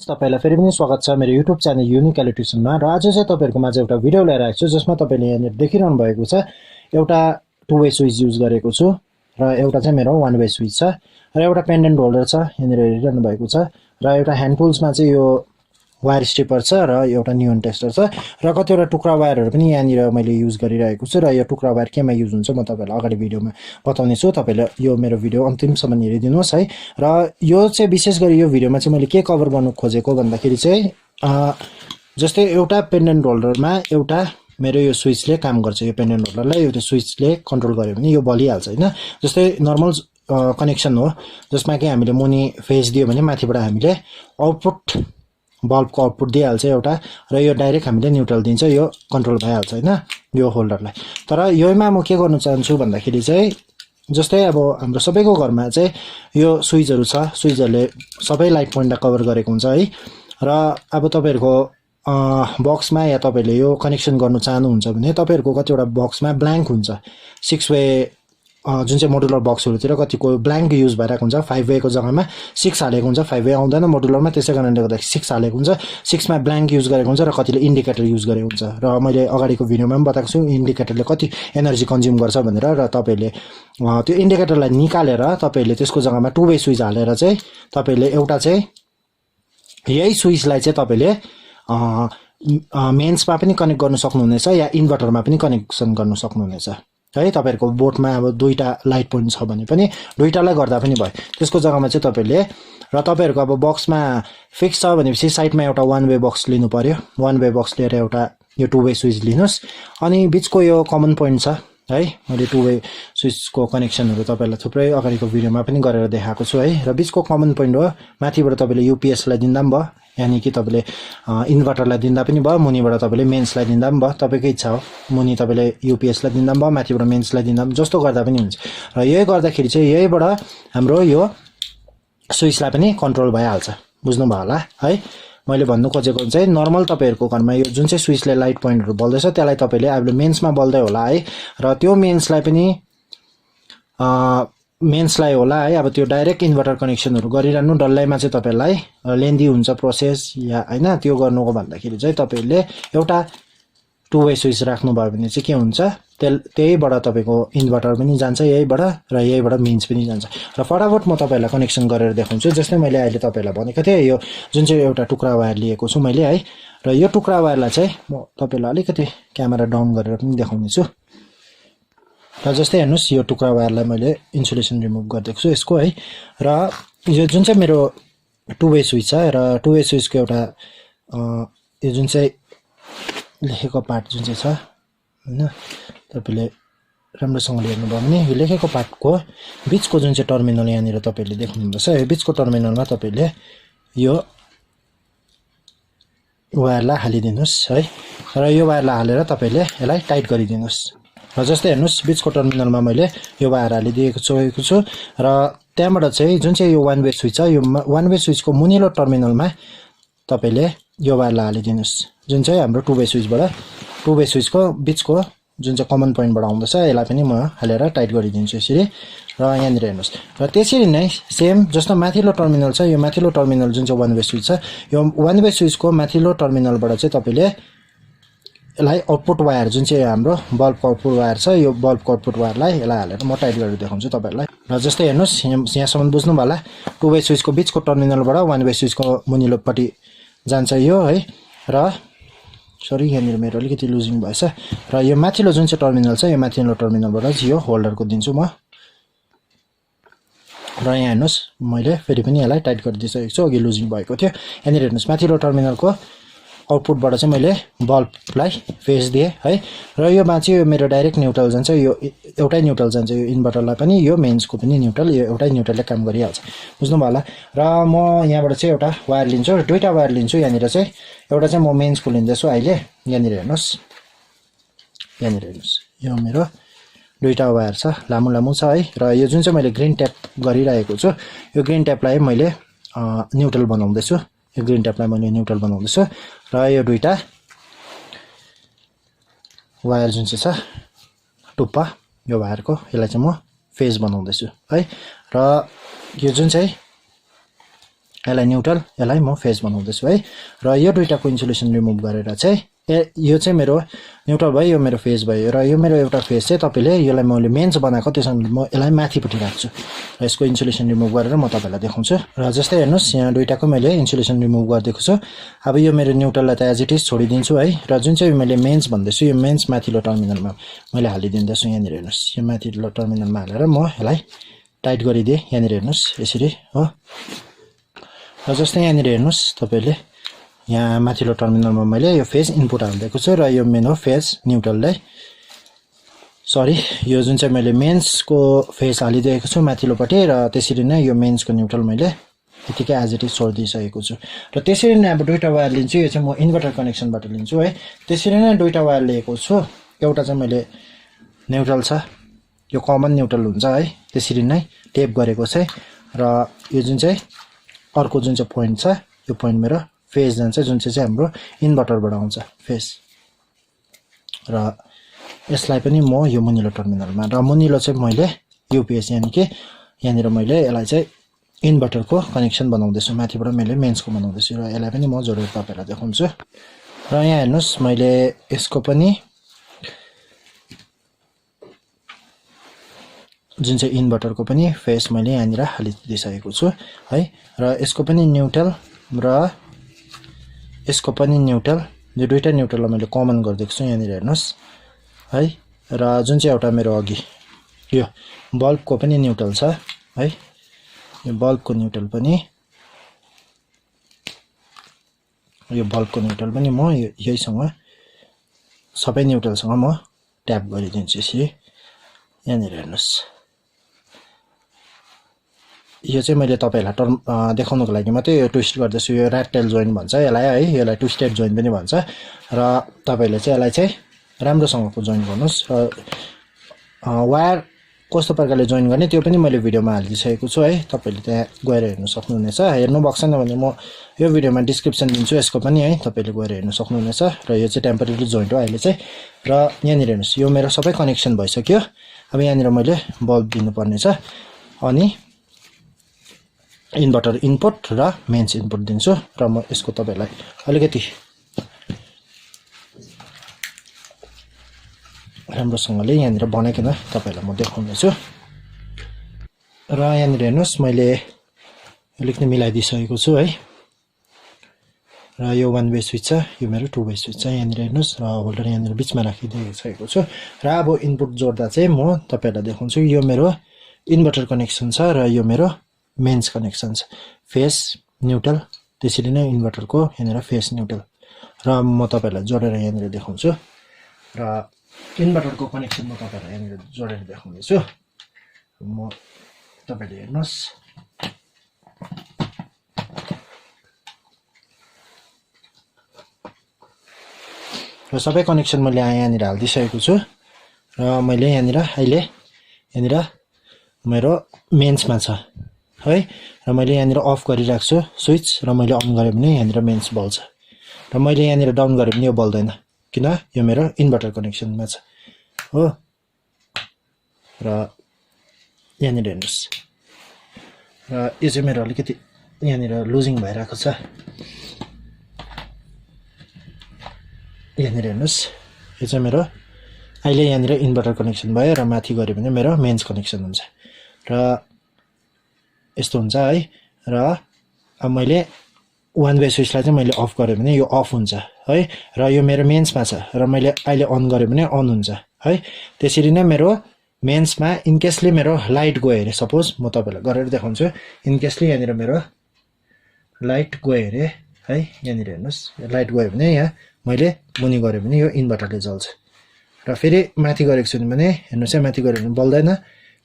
तपाईलाई फेरि पनि स्वागत छ मेरो युट्युब च्यानल युनिक इलेक्ट्रिशियनमा र आज चाहिँ तपाईहरुको माझ एउटा भिडियो लिएर आएको छु जसमा तपाईले यहाँ देखिरहनु भएको छ एउटा टु वे स्विच युज गरेको छु र एउटा चाहिँ मेरो वान वे स्विच छ र एउटा पेन्डेन्ट होल्डर छ यहाँ हेरिरहनु भएको छ र एउटा ह्यान्ड टुल्समा चाहिँ यो वायर स्ट्रिपर छ र एउटा न्युन टेस्टर छ र कतिवटा टुक्रा वायरहरु पनि यहाँ मैले युज गरिरहेको छु र यो टुक्रा वायर केमा युज हुन्छ म तपाईलाई अगाडि भिडियोमा बताउने छु तपाईले यो मेरो भिडियो अन्तिमसम्म हेरिदिनुहोस् है र यो चाहिँ विशेष गरी यो भिडियोमा चाहिँ मैले के कभर गर्न खोजेको भन्दाखेरि चाहिँ जस्तै एउटा पेन्डेन्ट होल्डरमा एउटा मेरो यो स्विचले काम गर्छ यो पेन्डेन्ट होल्डरलाई यो स्विचले कन्ट्रोल गर्यो भने यो बलिहाल्छ हैन जस्तै नर्मल कनेक्सन हो जसमा कि हामीले मुनि फेज दियो भने माथिबाट हामीले आउटपुट बल्बको आउटपुट दिइहाल्छ एउटा र यो डाइरेक्ट हामीले न्यूट्रल दिन्छ यो कन्ट्रोल भइहाल्छ हैन यो होल्डरलाई तर योमा म के गर्न चाहन्छु भन्दाखेरि चाहिँ जस्तै अब हाम्रो सबैको घरमा चाहिँ यो स्विचहरु छ स्विचहरुले सबै लाइट पोइन्टलाई कभर गरेको हुन्छ है र अब तपाईहरुको बक्समा या तपाईले यो कनेक्सन गर्न चाहनुहुन्छ भने तपाईहरुको कतिवटा बक्समा ब्ल्याङ्क हुन्छ 6 वे जुन चाहिँ मोडुलर बक्सहरुतिर कतिको ब्ल्याङ्क युज भइरहेको हुन्छ 5 वे को जग्गामा 6 हालेको हुन्छ 5 वे आउँदैन मोडुलरमा त्यसै कारणले गर्दा 6 हालेको हुन्छ 6 मा ब्ल्याङ्क युज गरेको हुन्छ र कतिले इन्डिकेटर युज गरेको हुन्छ र मैले अगाडिको भिडियोमा पनि बताएको छु इन्डिकेटरले कति एनर्जी कन्ज्युम गर्छ भनेर र तपाईले त्यो इन्डिकेटरलाई निकालेर तपाईले त्यसको जग्गामा टु वे स्विच हालेर चाहिँ तपाईले एउटा चाहिँ यही स्विचलाई चाहिँ तपाईले मेन्समा पनि कनेक्ट गर्न सक्नुहुनेछ या इन्भर्टरमा पनि कनेक्सन गर्न सक्नुहुनेछ है तपाईहरुको बोर्डमा अब दुईटा लाइट पोइन्ट छ भने पनि दुईटालाई गर्दा पनि भयो त्यसको जग्गामा चाहिँ तपाईले र तपाईहरुको अब बक्समा फिक्स छ भनेपछि साइडमा एउटा वान वे बक्स लिनु पर्यो वान वे बक्स लिएर एउटा यो टु वे स्विच लिनुस् अनि बीचको यो कमन पोइन्ट छ है मैले टु वे स्विचको कनेक्सनहरु तपाईलाई थुप्रै अगाडिको भिडियोमा पनि गरेर देखाएको छु है र बीचको कमन पोइन्ट हो माथिबाट तपाईले युपीएस लाई दिँदा पनि भयो यानी कि तपाईले इन्भर्टरलाई दिँदा पनि भयो मुनिबाट तपाईले मेन्सलाई दिँदा पनि भयो तपाईकै इच्छा हो मुनि तपाईले युपीएस लाई दिँदा पनि भयो माथिबाट मेन्सलाई दिँदा पनि जस्तो गर्दा पनि हुन्छ र यही गर्दाखेरि चाहिँ यहीबाट हाम्रो यो स्विचलाई पनि कन्ट्रोल भइहाल्छ बुझ्नु भयो होला है मैले भन्नु खोजेको चाहिँ नर्मल तपाईहरुको घरमा यो जुन चाहिँ स्विचले लाइट पोइन्टहरु बल्दैछ त्यसलाई तपाईले अब मेन्समा बल्दै होला है र त्यो मेन्सलाई पनि मेन्सलाई होला है अब त्यो डाइरेक्ट इन्भर्टर कनेक्सनहरु गरिरहनु डल्लैमा चाहिँ तपाईलाई लेन्दी हुन्छ प्रोसेस या हैन त्यो गर्नुको भन्दाखेरि चाहिँ तपाईले एउटा टु वे स्विच राख्नु भयो भने चाहिँ के हुन्छ त्यहीबाट तपाईको इन्भर्टर पनि जान्छ यहीबाट र यहीबाट मेन्स पनि जान्छ र फटाफट म तपाईलाई कनेक्सन गरेर देखाउँछु जस्तै मैले अहिले तपाईलाई भनेको थिए यो जुन चाहिँ एउटा टुक्रा वायर लिएको छु मैले है र यो टुक्रा वायरलाई चाहिँ म तपाईलाई अलिकति क्यामेरा डाउन गरेर पनि देखाउने छु र जस्तै हेर्नुस् यो टुक्रा वायरलाई मैले इन्सुलेसन रिमुभ गर्दैछु छु यसको है र यो जुन चाहिँ मेरो टु वे स्विच छ र टु वे स्विचको एउटा यो जुन चाहिँ लेखेको पार्ट जुन चाहिँ छ हैन तपाईले राम्रोसँगले हेर्नुभयो भने यो लेखेको पार्टको बीचको जुन चाहिँ टर्मिनल यहाँनिर तपाईले देख्नुहुँदैछ यो बीचको टर्मिनलमा तपाईले यो वायरलाई हालिदिनुस् है र यो वायरलाई हालेर तपाईले यसलाई टाइट गरिदिनुस् र जस्तै हेर्नुस् बीचको टर्मिनलमा मैले यो वायर हालिदिएको छु र त्यहाँबाट चाहिँ जुन चाहिँ यो वान वे स्विच छ यो वान वे स्विचको मुनिलो टर्मिनलमा तपाईले यो वायरलाई हालिदिनुस् जुन चाहिँ हाम्रो टु वे स्विचबाट टु वे स्विचको बीचको जुन चाहिँ कमन पोइन्टबाट आउँदैछ यसलाई पनि म हालेर टाइट गरिदिन्छु यसरी र यहाँनिर हेर्नुस् र त्यसरी नै सेम जस्तो माथिल्लो टर्मिनल छ यो माथिल्लो टर्मिनल जुन चाहिँ वान वे स्विच छ यो वान वे स्विचको माथिल्लो टर्मिनलबाट चाहिँ तपाईले यसलाई आउटपुट वायर जुन चाहिँ हाम्रो बल्बको आउटपुट वायर छ यो बल्बको आउटपुट वायरलाई यसलाई हालेर म टाइट गरेर देखाउँछु तपाईहरुलाई र जस्तै हेर्नुस् यहाँसम्म बुझ्नु भयो होला टु वे स्विचको बीचको टर्मिनलबाट वान वे स्विचको मुनिलोपट्टि जान्छ यो है र सरी यहाँनिर मेरो अलिकति लुजिङ भएछ र यो माथिल्लो जुन चाहिँ टर्मिनल छ यो माथिल्लो टर्मिनलबाट चाहिँ यो होल्डरको दिन्छु म र यहाँ हेर्नुस् मैले फेरि पनि यसलाई टाइट गरिदिइसकेको छु अघि लुजिङ भएको थियो यहाँनिर हेर्नुस् माथिल्लो टर्मिनलको आउटपुटबाट चाहिँ मैले बल्बलाई फेज दिए है र यो माथि यो मेरो डाइरेक्ट न्यूट्रल जान्छ यो एउटै न्यूट्रल जान्छ यो इन्भर्टरलाई पनि यो मेन्सको पनि न्यूट्रल यो एउटै न्यूट्रलले काम गरिहाल्छ बुझ्नु भयो होला र म यहाँबाट चाहिँ एउटा वायर लिन्छु दुईटा वायर लिन्छु यहाँनिर चाहिँ एउटा चाहिँ म मेन्सको लिँदैछु अहिले यहाँनिर हेर्नुस् यो मेरो दुईटा वायर छ लामो लामो छ है र यो जुन चाहिँ मैले ग्रीन ट्याप गरिरहेको छु यो ग्रीन ट्यापलाई मैले न्यूट्रल बनाउँदैछु यो ग्रीन ट्यापलाई मैले न्यूट्रल बनाउँदैछु र यो दुईटा वायर जुन चाहिँ छ टुप्पा यो वायरको यसलाई चाहिँ म फेज बनाउँदैछु है र यो जुन चाहिँ यसलाई न्युट्रल यसलाई म फेज बनाउँदैछु है र यो दुईटाको इन्सुलेसन रिमुभ गरेर चाहिँ यो चाहिँ मेरो न्युट्रल भयो यो मेरो फेज भयो र यो मेरो एउटा फेज चाहिँ तपाईले यसलाई मैले मेन्स बनाएको त्यसैले म यसलाई माथिपट्टि राख्छु र यसको इन्सुलेसन रिमुभ गरेर म तपाईलाई देखाउँछु र जस्तै हेर्नुस् यहाँ दुईटाको मैले इन्सुलेसन रिमुभ गरिदिएको छु अब यो मेरो न्युट्रललाई त एज इट इज छोडिदिन्छु है र जुन चाहिँ मैले मेन्स भन्दैछु यो मेन्स माथिल्लो टर्मिनलमा मैले हालिदिँदैछु यहाँनिर हेर्नुस् यो माथिल्लो टर्मिनलमा हालेर म यसलाई टाइट गरिदिएँ यहाँनिर हेर्नुस् यसरी हो र जस्तै यहाँनिर हेर्नुस् तपाईले यहाँ माथिल्लो टर्मिनलमा मैले यो फेज इनपुट हालिदिएको छु र यो मेरो फेज न्युट्रललाई सरी यो जुन चाहिँ मैले मेन्सको फेज हालिदिएको छु माथिल्लोपट्टि र त्यसरी नै यो मेन्सको न्युट्रल मैले यतिकै एज इट इज छोडिदिइसकेको छु र त्यसरी नै अब दुईटा वायर लिन्छु यो चाहिँ म इन्भर्टर कनेक्सनबाट लिन्छु है त्यसरी नै दुईटा वायर लिएको छु एउटा चाहिँ मैले न्युट्रल छ यो कमन न्युट्रल हुन्छ है त्यसरी नै टेप गरेको चाहिँ र यो जुन चाहिँ अर्को जुन चाहिँ पोइन्ट छ यो पोइन्ट मेरो फेज जान्छ जुन चाहिँ हाम्रो इन्भर्टरबाट आउँछ फेज र यसलाई पनि म यो मुनिलो टर्मिनलमा र मुनिलो चाहिँ मैले युपिएस यानि कि यहाँनिर मैले यसलाई चाहिँ इन्भर्टरको कनेक्सन बनाउँदैछु माथिबाट मैले मेन्सको बनाउँदैछु र यसलाई पनि म जोडेर तपाईलाई देखाउँछु र यहाँ हेर्नुस् मैले यसको पनि जुन चाहिँ इन्भर्टरको पनि फेज मैले यहाँनिर हालिदिइसकेको छु है र यसको पनि न्युट्रल र यसको पनि न्युट्रल यो दुईटा न्युट्रललाई मैले कमन गरिदिएको छु यहाँनिर हेर्नुस् है र जुन चाहिँ एउटा मेरो अघि यो बल्बको पनि न्युट्रल छ है यो बल्बको न्युट्रल पनि म यहीसँग सबै न्युट्रलसँग म ट्याप गरिदिन्छु यसरी यहाँनिर हेर्नुस् यो चाहिँ मैले तपाईहरुलाई टर्म देखाउनको लागि मात्रै यो ट्विस्ट गर्दैछु यो ऱ्याट टेल जोइन्ट भन्छ यसलाई है यसलाई ट्विस्टेड जोइन्ट पनि भन्छ र तपाईले चाहिँ यसलाई चाहिँ राम्रोसँगको जोइन गर्नुस् र वायर कस्तो प्रकारले जोइन गर्ने त्यो पनि मैले भिडियोमा हालिदिइसकेको छु है तपाईले त्यहाँ गएर हेर्न सक्नुहुनेछ हेर्नु भएको छैन भने म यो भिडियोमा डिस्क्रिप्सन दिन्छु यसको पनि है तपाईले गएर हेर्न सक्नुहुनेछ र यो चाहिँ टेम्परेरी जोइन्ट हो अहिले चाहिँ र यहाँनिर हेर्नुस् यो मेरो सबै कनेक्सन भइसक्यो अब यहाँनिर मैले बल्ब दिनुपर्ने छ अनि इन्भर्टर इनपुट र मेन्स इनपुट दिन्छु र म यसको तपाईलाई अलिकति राम्रोसँगले यहाँनिर बनाइकन तपाईलाई म देखाउँदैछु र यहाँनिर हेर्नुस् मैले अलिकति मिलाइदिइसकेको छु है र यो वान वे स्विच छ यो मेरो टु वे स्विच छ यहाँनिर हेर्नुस् र होल्डर यहाँनिर बिचमा राखिदिइसकेको छु र अब इनपुट जोड्दा चाहिँ म तपाईलाई देखाउँछु यो मेरो इन्भर्टर कनेक्सन छ र यो मेरो मेन्स कनेक्सन छ फेज न्युट्रल त्यसरी नै इन्भर्टरको यहाँनिर फेज न्युट्रल र म तपाईलाई जोडेर यहाँनिर देखाउँछु र इन्भर्टरको कनेक्सन म तपाईलाई यहाँनिर जोडेर देखाउँदैछु म तपाईले हेर्नुस् र सबै कनेक्सन मैले यहाँनिर हालिदिइसकेको छु र मैले यहाँनिर अहिले यहाँनिर मेरो मेन्समा छ है र मैले यहाँनिर अफ गरिराख्छु छु स्विच र मैले अन गरे भने यहाँनिर मेन्स बल्छ र मैले यहाँनिर डाउन गरे पनि यो बल्दैन किन यो मेरो इन्भर्टर कनेक्सनमा छ हो र यहाँनिर हेर्नुस् र यो चाहिँ मेरो अलिकति यहाँनिर लुजिङ भइरहेको छ यहाँनिर हेर्नुस् यो चाहिँ मेरो अहिले यहाँनिर इन्भर्टर कनेक्सन भयो र माथि गरे भने मेरो मेन्स कनेक्सन हुन्छ र यस्तो हुन्छ है र अब मैले वान वे स्विचलाई चाहिँ मैले अफ गरेँ भने यो अफ हुन्छ है र यो मेरो मेन्समा छ र मैले अहिले अन गरेँ भने अन हुन्छ है त्यसरी नै मेरो मेन्समा इनकेसले मेरो लाइट गयो अरे सपोज म तपाईलाई गरेर देखाउँछु इनकेसले यहाँनिर मेरो लाइट गयो अरे है यहाँनिर हेर्नुस् लाइट गयो भने यहाँ मैले मुनि गरेँ भने यो इन्भर्टरले जल्छ र फेरि माथि गरेको छु भने हेर्नुस् है माथि गऱ्यो भने बल्दैन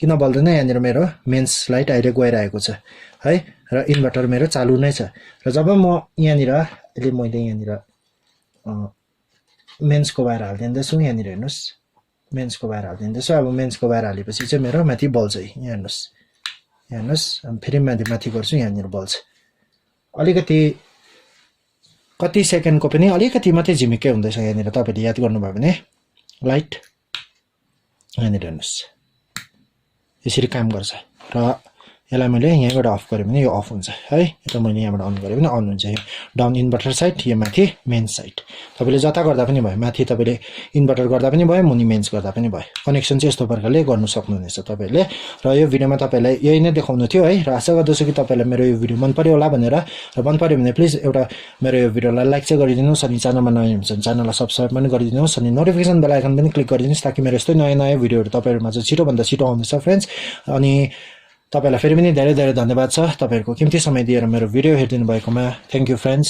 किन बल्दैन यहाँनिर मेरो मेन्स लाइट अहिले गइरहेको छ है र इन्भर्टर मेरो चालु नै छ र जब म यहाँनिर अहिले मैले यहाँनिर मेन्सको वायर हालिदिँदैछु यहाँनिर हेर्नुस् मेन्सको वायर हालिदिँदैछु अब मेन्सको वायर हालेपछि चाहिँ मेरो माथि बल्छ यहाँ हेर्नुस् अब फेरि माथि गर्छु यहाँनिर बल्छ अलिकति कति सेकेन्डको पनि अलिकति मात्रै झिमिक्कै हुँदैछ यहाँनिर तपाईले याद गर्नुभयो भने लाइट यहाँनिर हेर्नुस् यसरी काम गर्छ र यसलाई मैले यहाँबाट अफ गरेँ भने यो अफ हुन्छ है र मैले यहाँबाट अन गरेँ भने अन हुन्छ यो डाउन इन्भर्टर साइड यो माथि मेन साइड तपाईले जता गर्दा पनि भयो माथि तपाईले इन्भर्टर गर्दा पनि भयो मुनि मेन्स गर्दा पनि भयो कनेक्सन चाहिँ यस्तो प्रकारले गर्न सक्नुहुनेछ तपाईहरुले र यो भिडियोमा तपाईलाई यही नै देखाउनु थियो है र आशा गर्दछु कि तपाईलाई मेरो यो भिडियो मन पर्यो होला भनेर र मन पर्यो भने प्लिज एउटा मेरो यो भिडियोलाई लाइक चाहिँ गरिदिनुस् अनि च्यानलमा नयाँ हुनुहुन्छ भने च्यानललाई सब्स्क्राइब पनि गरिदिनुस् अनि नोटिफिकेसन बेल आइकन पनि क्लिक गरिदिनुस् ताकि मेरो यस्तै नयाँ नयाँ भिडियोहरु तपाईहरुमा चाहिँ छिटो भन्दा छिटो आउँछ फ्रेन्ड्स अनि तपाईलाई फेरि पनि धेरै धेरै धन्यवाद छ तपाईहरुको कीमती समय दिएर मेरो भिडियो हेरिदिनु भएकोमा थ्यांक यू फ्रेन्ड्स